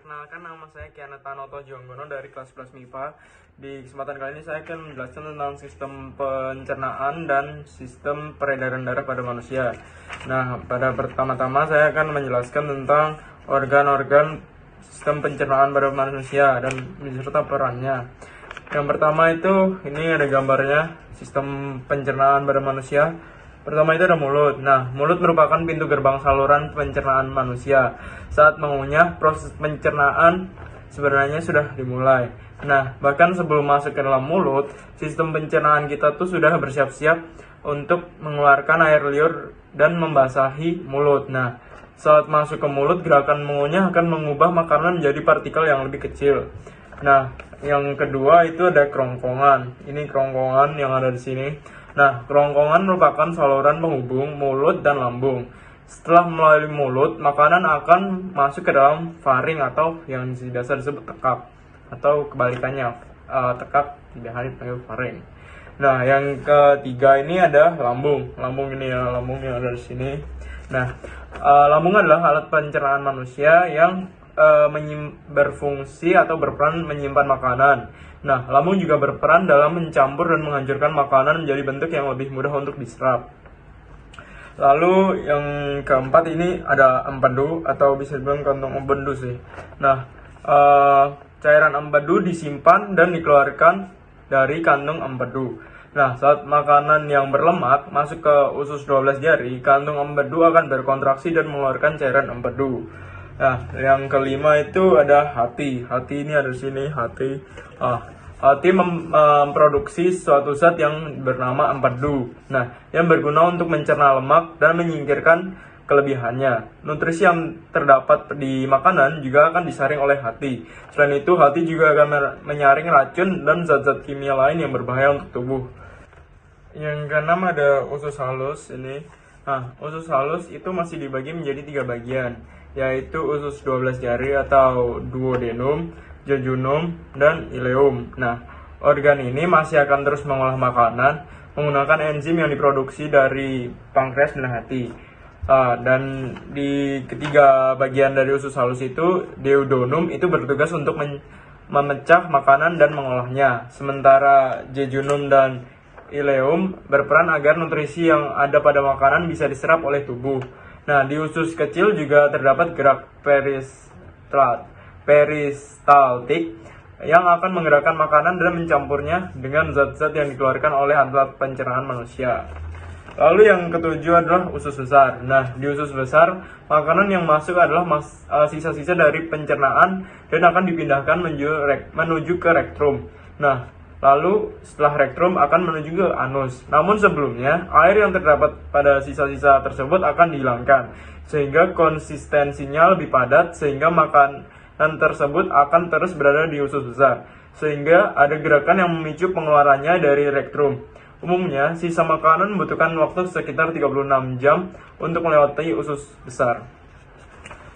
Perkenalkan, nama saya Kiana Tanoto Jonggono dari kelas 11 MIPA. Di kesempatan kali ini saya akan menjelaskan tentang sistem pencernaan dan sistem peredaran darah pada manusia. Nah, pada pertama-tama saya akan menjelaskan tentang organ-organ sistem pencernaan pada manusia dan beserta perannya. Yang pertama itu, ini ada gambarnya sistem pencernaan pada manusia. Pertama itu ada mulut. Nah, mulut merupakan pintu gerbang saluran pencernaan manusia. Saat mengunyah, proses pencernaan sebenarnya sudah dimulai. Nah, bahkan sebelum masuk ke dalam mulut, sistem pencernaan kita tuh sudah bersiap-siap untuk mengeluarkan air liur dan membasahi mulut. Nah, saat masuk ke mulut, gerakan mengunyah akan mengubah makanan menjadi partikel yang lebih kecil. Nah, yang kedua itu ada kerongkongan. Ini kerongkongan yang ada di sini. Nah, kerongkongan merupakan saluran penghubung mulut dan lambung. Setelah melalui mulut, makanan akan masuk ke dalam faring atau yang biasa disebut tekak, atau kebalikannya, tekak tidak hari dipanggil faring. Nah, yang ketiga ini ada lambung. Lambung ini ya, lambung yang ada di sini. Nah, lambung adalah alat pencernaan manusia yang berfungsi atau berperan menyimpan makanan. Nah, lambung juga berperan dalam mencampur dan menghancurkan makanan menjadi bentuk yang lebih mudah untuk diserap. Lalu yang keempat ini ada empedu atau bisa dibilang kantong empedu sih. Nah, cairan empedu disimpan dan dikeluarkan dari kantong empedu. Nah, saat makanan yang berlemak masuk ke usus 12 jari, kantong empedu akan berkontraksi dan mengeluarkan cairan empedu. Nah, yang kelima itu ada hati. Hati ini ada di sini, hati. Hati memproduksi suatu zat yang bernama empedu. Nah, yang berguna untuk mencerna lemak dan menyingkirkan kelebihannya. Nutrisi yang terdapat di makanan juga akan disaring oleh hati. Selain itu, hati juga akan menyaring racun dan zat-zat kimia lain yang berbahaya untuk tubuh. Yang keenam ada usus halus ini. Nah, usus halus itu masih dibagi menjadi 3 bagian, yaitu usus 12 jari atau duodenum, jejunum, dan ileum. Nah, organ ini masih akan terus mengolah makanan menggunakan enzim yang diproduksi dari pankreas dan hati. Dan di ketiga bagian dari usus halus itu, duodenum itu bertugas untuk memecah makanan dan mengolahnya. Sementara jejunum dan ileum berperan agar nutrisi yang ada pada makanan bisa diserap oleh tubuh. Nah, di usus kecil juga terdapat gerak peristaltik yang akan menggerakkan makanan dan mencampurnya dengan zat-zat yang dikeluarkan oleh alat pencernaan manusia. Lalu yang ketujuh adalah usus besar. Nah, di usus besar, makanan yang masuk adalah sisa-sisa dari pencernaan dan akan dipindahkan menuju ke rektrum. Nah, lalu setelah rektrum akan menuju ke anus. Namun sebelumnya, air yang terdapat pada sisa-sisa tersebut akan dihilangkan, sehingga konsistensinya lebih padat, sehingga makanan tersebut akan terus berada di usus besar, sehingga ada gerakan yang memicu pengeluarannya dari rektrum. Umumnya, sisa makanan membutuhkan waktu sekitar 36 jam untuk melewati usus besar.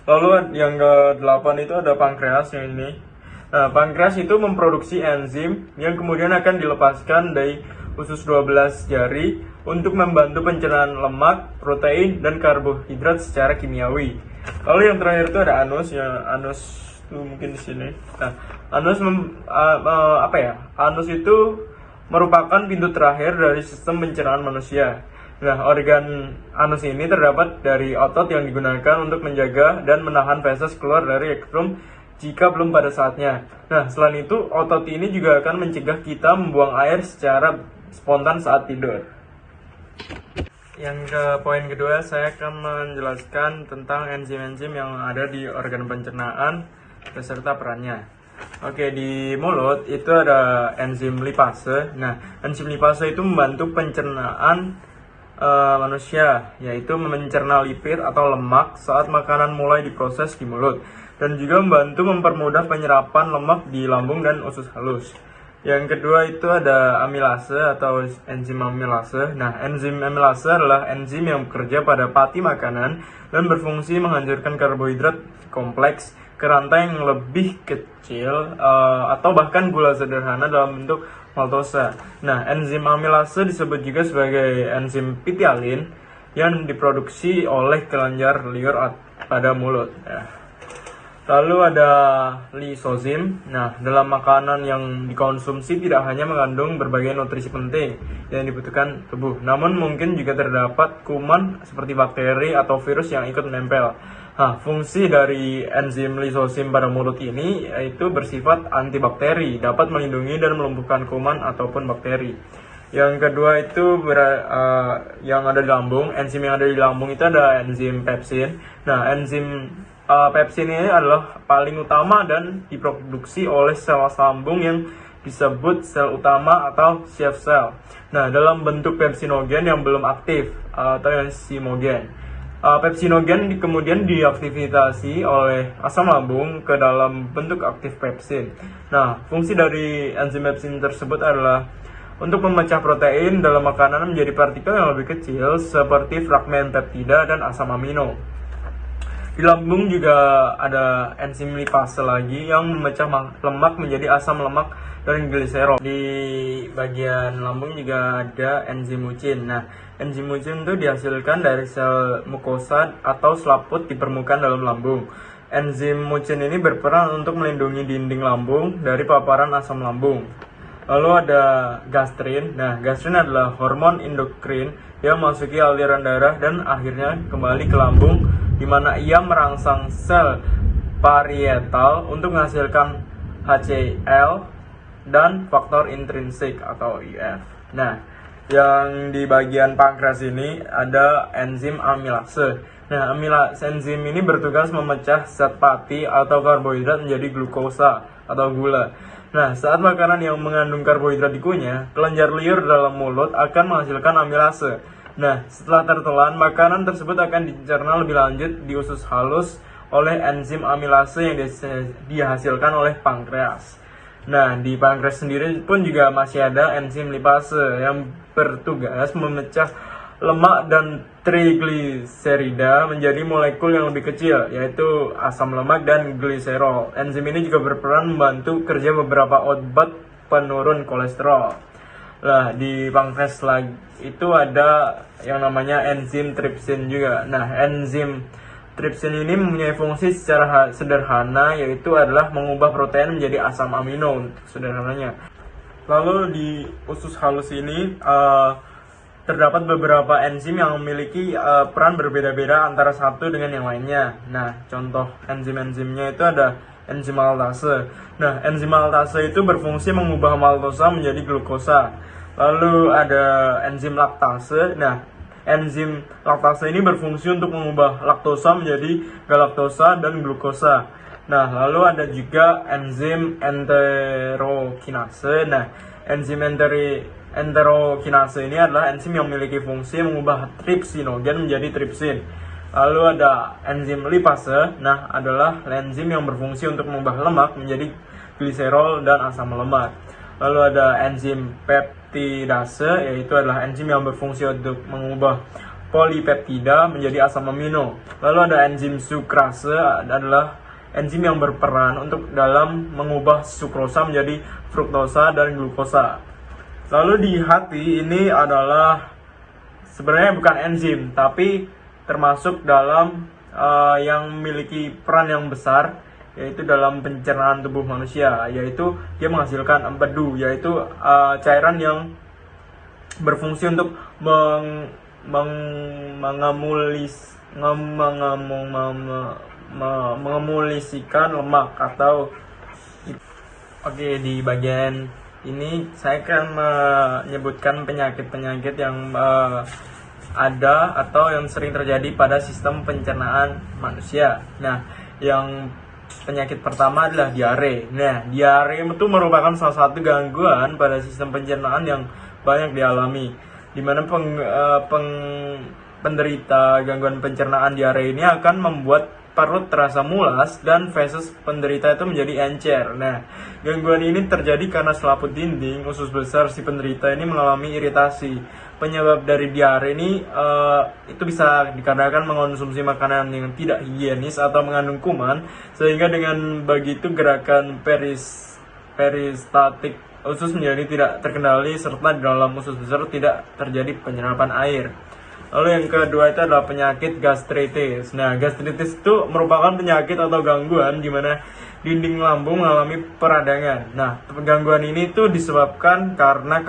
Lalu yang ke-8 itu ada pankreas yang ini. Nah, pankreas itu memproduksi enzim yang kemudian akan dilepaskan dari usus 12 jari untuk membantu pencernaan lemak, protein, dan karbohidrat secara kimiawi. Lalu yang terakhir itu ada anus. Ya, anus itu mungkin di sini. Nah, anus Anus itu merupakan pintu terakhir dari sistem pencernaan manusia. Nah, organ anus ini terdapat dari otot yang digunakan untuk menjaga dan menahan feses keluar dari rektrum jika belum pada saatnya. Nah, selain itu, otot ini juga akan mencegah kita membuang air secara spontan saat tidur. Yang ke poin kedua, saya akan menjelaskan tentang enzim-enzim yang ada di organ pencernaan beserta perannya. Oke, di mulut itu ada enzim lipase. Nah, enzim lipase itu membantu pencernaan manusia, yaitu mencerna lipid atau lemak saat makanan mulai diproses di mulut, dan juga membantu mempermudah penyerapan lemak di lambung dan usus halus. Yang kedua itu ada amilase atau enzim amilase. Nah, enzim amilase adalah enzim yang bekerja pada pati makanan dan berfungsi menghancurkan karbohidrat kompleks ke rantai yang lebih kecil atau bahkan gula sederhana dalam bentuk maltosa. Nah, enzim amilase disebut juga sebagai enzim pitialin yang diproduksi oleh kelenjar liur pada mulut. Lalu ada lisozim. Nah, dalam makanan yang dikonsumsi tidak hanya mengandung berbagai nutrisi penting yang dibutuhkan tubuh, namun mungkin juga terdapat kuman seperti bakteri atau virus yang ikut menempel. Nah, fungsi dari enzim lisozim pada mulut ini yaitu bersifat antibakteri, dapat melindungi dan melumpuhkan kuman ataupun bakteri. Yang kedua itu yang ada di lambung. Enzim yang ada di lambung itu ada enzim pepsin. Nah, enzim pepsin ini adalah paling utama dan diproduksi oleh sel lambung yang disebut sel utama atau chief cell. Nah, dalam bentuk pepsinogen yang belum aktif atau enzimogen. Pepsinogen kemudian diaktifasi oleh asam lambung ke dalam bentuk aktif pepsin. Nah, fungsi dari enzim pepsin tersebut adalah untuk memecah protein dalam makanan menjadi partikel yang lebih kecil seperti fragmen peptida dan asam amino. Di lambung juga ada enzim lipase lagi yang memecah lemak menjadi asam lemak dan gliserol. Di bagian lambung juga ada enzim mucin. Nah, enzim mucin itu dihasilkan dari sel mukosa atau selaput di permukaan dalam lambung. Enzim mucin ini berperan untuk melindungi dinding lambung dari paparan asam lambung. Lalu ada gastrin. Nah, gastrin adalah hormon endokrin yang memasuki aliran darah dan akhirnya kembali ke lambung, di mana ia merangsang sel parietal untuk menghasilkan HCl dan faktor intrinsik atau IF. Nah, yang di bagian pankreas ini ada enzim amilase. Nah, enzim ini bertugas memecah zat pati atau karbohidrat menjadi glukosa atau gula. Nah, saat makanan yang mengandung karbohidrat dikunyah, kelenjar liur dalam mulut akan menghasilkan amilase. Nah, setelah tertelan, makanan tersebut akan dicerna lebih lanjut di usus halus oleh enzim amilase yang dihasilkan oleh pankreas. Nah, di pankreas sendiri pun juga masih ada enzim lipase yang bertugas memecah lemak dan trigliserida menjadi molekul yang lebih kecil, yaitu asam lemak dan gliserol. Enzim ini juga berperan membantu kerja beberapa obat penurun kolesterol. Nah, di pankreas lagi itu ada yang namanya enzim tripsin juga. Nah, enzim tripsin ini mempunyai fungsi secara sederhana, yaitu adalah mengubah protein menjadi asam amino untuk sederhananya. Lalu di usus halus ini terdapat beberapa enzim yang memiliki peran berbeda-beda antara satu dengan yang lainnya. Nah, contoh enzim-enzimnya itu ada enzim maltase. Nah, enzim maltase itu berfungsi mengubah maltosa menjadi glukosa. Lalu ada enzim laktase. Nah, enzim laktase ini berfungsi untuk mengubah laktosa menjadi galaktosa dan glukosa. Nah, lalu ada juga enzim enterokinase. Nah, enzim enterokinase ini adalah enzim yang memiliki fungsi mengubah tripsinogen menjadi tripsin. Lalu ada enzim lipase. Nah, adalah enzim yang berfungsi untuk mengubah lemak menjadi gliserol dan asam lemak. Lalu ada enzim peptidase, yaitu adalah enzim yang berfungsi untuk mengubah polipeptida menjadi asam amino. Lalu ada enzim sukrase, adalah enzim yang berperan untuk dalam mengubah sukrosa menjadi fruktosa dan glukosa. Lalu di hati ini adalah sebenarnya bukan enzim, tapi termasuk dalam yang memiliki peran yang besar, yaitu dalam pencernaan tubuh manusia, yaitu dia menghasilkan empedu, yaitu cairan yang berfungsi untuk mengemulsikan lemak atau di bagian ini saya akan menyebutkan penyakit-penyakit yang ada atau yang sering terjadi pada sistem pencernaan manusia. Nah, yang penyakit pertama adalah diare. Nah, diare itu merupakan salah satu gangguan pada sistem pencernaan yang banyak dialami, di mana penderita gangguan pencernaan diare ini akan membuat perut terasa mulas dan feses penderita itu menjadi encer. Nah, gangguan ini terjadi karena selaput dinding usus besar si penderita ini mengalami iritasi. Penyebab dari diare ini itu bisa dikarenakan mengonsumsi makanan yang tidak higienis atau mengandung kuman, sehingga dengan begitu gerakan peristatik usus menjadi tidak terkendali serta di dalam usus besar tidak terjadi penyerapan air. Lalu yang kedua itu adalah penyakit gastritis. Nah, gastritis itu merupakan penyakit atau gangguan di mana dinding lambung mengalami peradangan. Nah, gangguan ini tuh disebabkan karena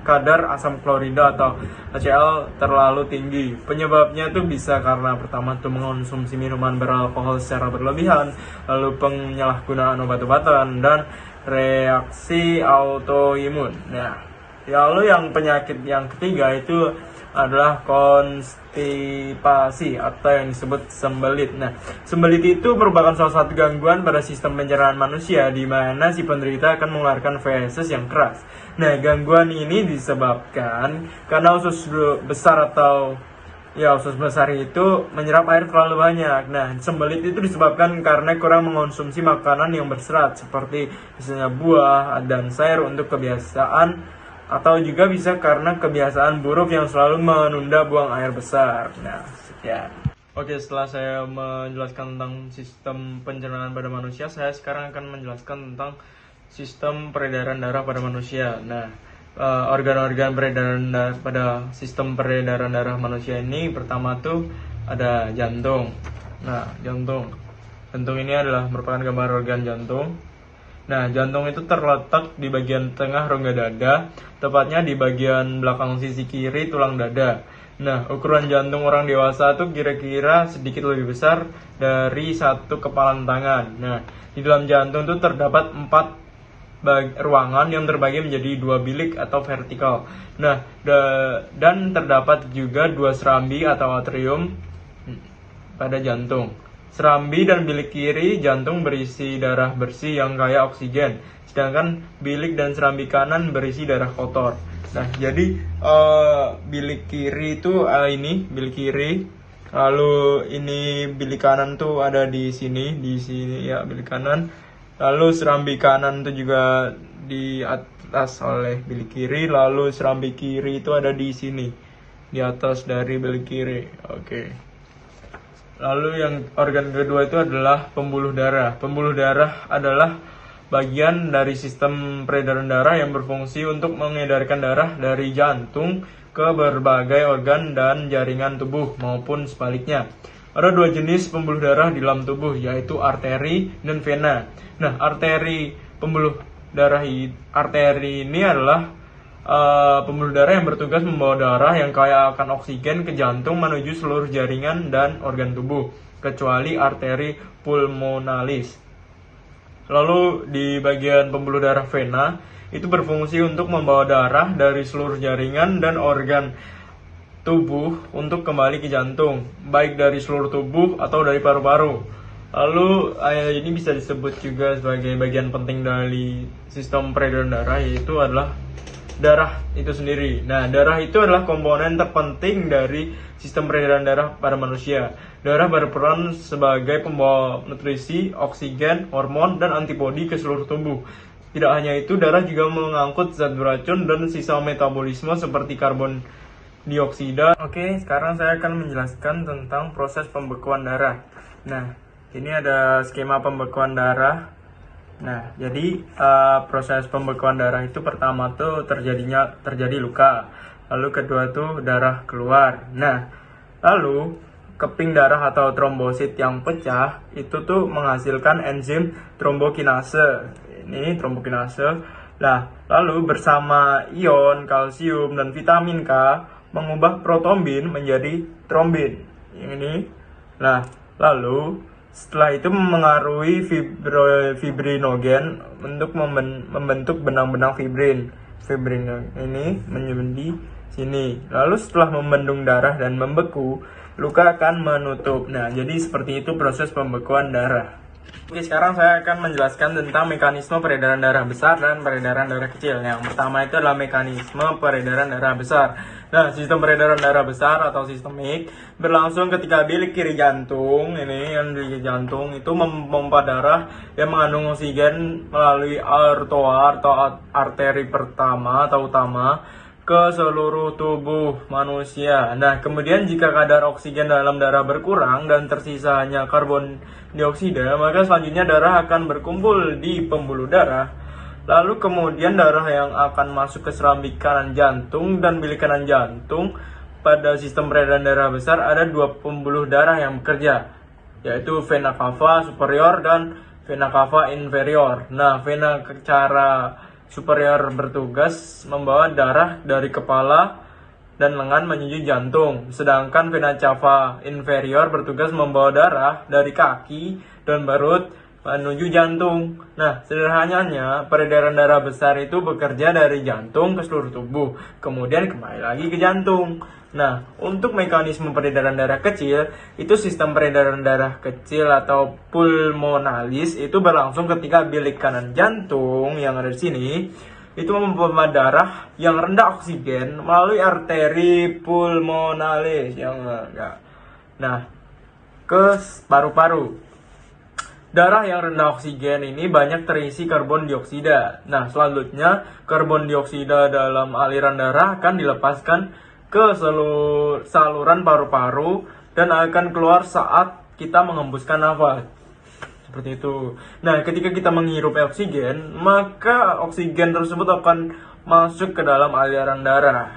kadar asam klorida atau HCl terlalu tinggi. Penyebabnya tuh bisa karena pertama tuh mengonsumsi minuman beralkohol secara berlebihan, lalu penyalahgunaan obat-obatan, dan reaksi autoimun. Nah, lalu yang penyakit yang ketiga itu adalah konstipasi atau yang disebut sembelit. Nah, sembelit itu merupakan salah satu gangguan pada sistem pencernaan manusia di mana si penderita akan mengeluarkan feses yang keras. Nah, gangguan ini disebabkan karena usus besar usus besar itu menyerap air terlalu banyak. Nah, sembelit itu disebabkan karena kurang mengonsumsi makanan yang berserat seperti misalnya buah dan sayur untuk kebiasaan, atau juga bisa karena kebiasaan buruk yang selalu menunda buang air besar. Nah, sekian. Oke, setelah saya menjelaskan tentang sistem pencernaan pada manusia, saya sekarang akan menjelaskan tentang sistem peredaran darah pada manusia. Nah, organ-organ peredaran darah pada sistem peredaran darah manusia ini pertama tuh ada jantung. Nah, jantung ini adalah merupakan gambar organ jantung. Nah, jantung itu terletak di bagian tengah rongga dada, tepatnya di bagian belakang sisi kiri tulang dada. Nah, ukuran jantung orang dewasa itu kira-kira sedikit lebih besar dari satu kepalan tangan. Nah, di dalam jantung itu terdapat 4 ruangan yang terbagi menjadi 2 bilik atau vertikal. Nah, dan terdapat juga 2 serambi atau atrium pada jantung. Serambi dan bilik kiri jantung berisi darah bersih yang kaya oksigen, sedangkan bilik dan serambi kanan berisi darah kotor. Nah, jadi bilik kiri itu ini bilik kiri, lalu ini bilik kanan tuh ada di sini ya, bilik kanan. Lalu serambi kanan itu juga di atas oleh bilik kiri, lalu serambi kiri itu ada di sini, di atas dari bilik kiri. Oke. Lalu yang organ kedua itu adalah pembuluh darah. Pembuluh darah adalah bagian dari sistem peredaran darah yang berfungsi untuk mengedarkan darah dari jantung ke berbagai organ dan jaringan tubuh maupun sebaliknya. Ada 2 jenis pembuluh darah di dalam tubuh, yaitu arteri dan vena. Nah, arteri ini adalah pembuluh darah yang bertugas membawa darah yang kaya akan oksigen ke jantung menuju seluruh jaringan dan organ tubuh, kecuali arteri pulmonalis. Lalu di bagian pembuluh darah vena itu berfungsi untuk membawa darah dari seluruh jaringan dan organ tubuh untuk kembali ke jantung, baik dari seluruh tubuh atau dari paru-paru. Lalu ini bisa disebut juga sebagai bagian penting dari sistem peredaran darah, yaitu adalah darah itu sendiri. Nah, darah itu adalah komponen terpenting dari sistem peredaran darah pada manusia. Darah berperan sebagai pembawa nutrisi, oksigen, hormon, dan antibodi ke seluruh tubuh. Tidak hanya itu, darah juga mengangkut zat beracun dan sisa metabolisme seperti karbon dioksida. Oke, sekarang saya akan menjelaskan tentang proses pembekuan darah. Nah, ini ada skema pembekuan darah. Nah, jadi proses pembekuan darah itu pertama tuh terjadi luka, lalu kedua tuh darah keluar. Nah, lalu keping darah atau trombosit yang pecah itu tuh menghasilkan enzim trombokinase. Ini trombokinase. Nah, lalu bersama ion kalsium dan vitamin K mengubah protombin menjadi trombin. Ini. Nah, lalu setelah itu mengaruhi fibrinogen untuk membentuk benang-benang fibrin. Fibrin ini menjadi sini. Lalu setelah membendung darah dan membeku, luka akan menutup. Nah, jadi seperti itu proses pembekuan darah. Oke, sekarang saya akan menjelaskan tentang mekanisme peredaran darah besar dan peredaran darah kecil. Yang pertama itu adalah mekanisme peredaran darah besar. Nah, sistem peredaran darah besar atau sistemik berlangsung ketika bilik kiri jantung, ini yang di jantung itu memompa darah yang mengandung oksigen melalui aorta atau arteri pertama atau utama ke seluruh tubuh manusia. Nah, kemudian jika kadar oksigen dalam darah berkurang dan tersisa hanya karbon dioksida, maka selanjutnya darah akan berkumpul di pembuluh darah. Lalu kemudian darah yang akan masuk ke serambi kanan jantung dan bilik kanan jantung pada sistem peredaran darah besar ada dua pembuluh darah yang bekerja, yaitu vena cava superior dan vena cava inferior. Nah, vena cara superior bertugas membawa darah dari kepala dan lengan menuju jantung, sedangkan vena cava inferior bertugas membawa darah dari kaki dan perut menuju jantung. Nah, sederhananya peredaran darah besar itu bekerja dari jantung ke seluruh tubuh, kemudian kembali lagi ke jantung. Nah, untuk mekanisme peredaran darah kecil, itu sistem peredaran darah kecil atau pulmonalis itu berlangsung ketika bilik kanan jantung yang ada di sini itu memompa darah yang rendah oksigen melalui arteri pulmonalis yang enggak. Nah, ke paru-paru. Darah yang rendah oksigen ini banyak terisi karbon dioksida. Nah, selanjutnya karbon dioksida dalam aliran darah akan dilepaskan ke saluran paru-paru dan akan keluar saat kita menghembuskan nafas. Seperti itu. Nah, ketika kita menghirup oksigen, maka oksigen tersebut akan masuk ke dalam aliran darah.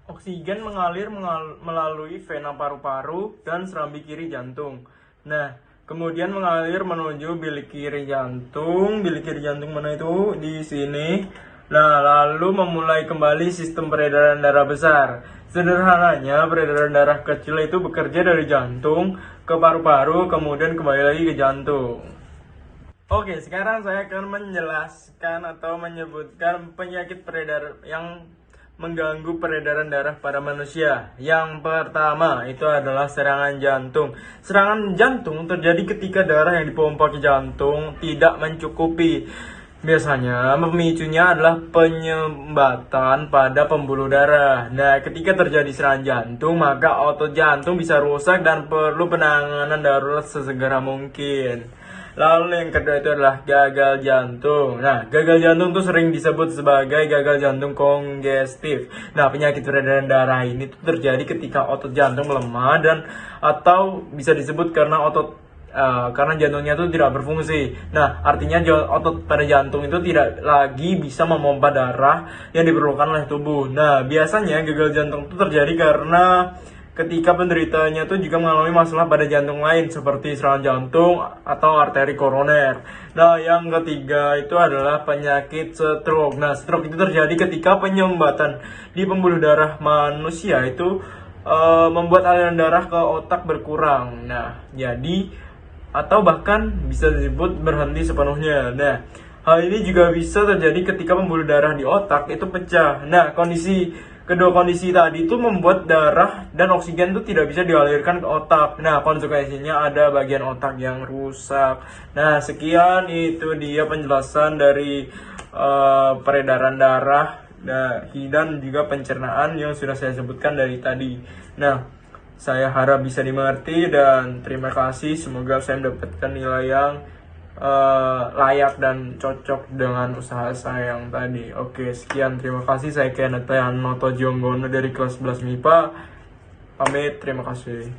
Oksigen mengalir melalui vena paru-paru dan serambi kiri jantung. Nah, kemudian mengalir menuju bilik kiri jantung. Bilik kiri jantung mana itu? Di sini. Nah, lalu memulai kembali sistem peredaran darah besar. Sederhananya, peredaran darah kecil itu bekerja dari jantung ke paru-paru, kemudian kembali lagi ke jantung. Oke, sekarang saya akan menjelaskan atau menyebutkan penyakit peredar yang mengganggu peredaran darah pada manusia. Yang pertama itu adalah serangan jantung. Serangan jantung terjadi ketika darah yang dipompa ke jantung tidak mencukupi. Biasanya pemicunya adalah penyumbatan pada pembuluh darah. Nah, ketika terjadi serangan jantung, maka otot jantung bisa rusak dan perlu penanganan darurat sesegera mungkin. Lalu yang kedua itu adalah gagal jantung. Nah, gagal jantung itu sering disebut sebagai gagal jantung kongestif. Nah, penyakit peredaran darah ini tuh terjadi ketika otot jantung melemah dan atau bisa disebut karena jantungnya itu tidak berfungsi. Nah, artinya otot pada jantung itu tidak lagi bisa memompa darah yang diperlukan oleh tubuh. Nah, biasanya gagal jantung itu terjadi karena ketika penderitanya itu juga mengalami masalah pada jantung lain seperti serangan jantung atau arteri koroner. Nah, yang ketiga itu adalah penyakit stroke. Nah, stroke itu terjadi ketika penyumbatan di pembuluh darah manusia itu membuat aliran darah ke otak berkurang. Nah, jadi atau bahkan bisa disebut berhenti sepenuhnya. Nah, hal ini juga bisa terjadi ketika pembuluh darah di otak itu pecah. Nah, kedua kondisi tadi itu membuat darah dan oksigen itu tidak bisa dialirkan ke otak. Nah, konsekuensinya ada bagian otak yang rusak. Nah, sekian itu dia penjelasan dari peredaran darah dan juga pencernaan yang sudah saya sebutkan dari tadi. Nah, saya harap bisa dimengerti dan terima kasih. Semoga saya mendapatkan nilai yang layak dan cocok dengan usaha saya yang tadi. Oke, sekian. Terima kasih. Saya Kenneth Noto Jonggono dari kelas 11 MIPA. Pamit. Terima kasih.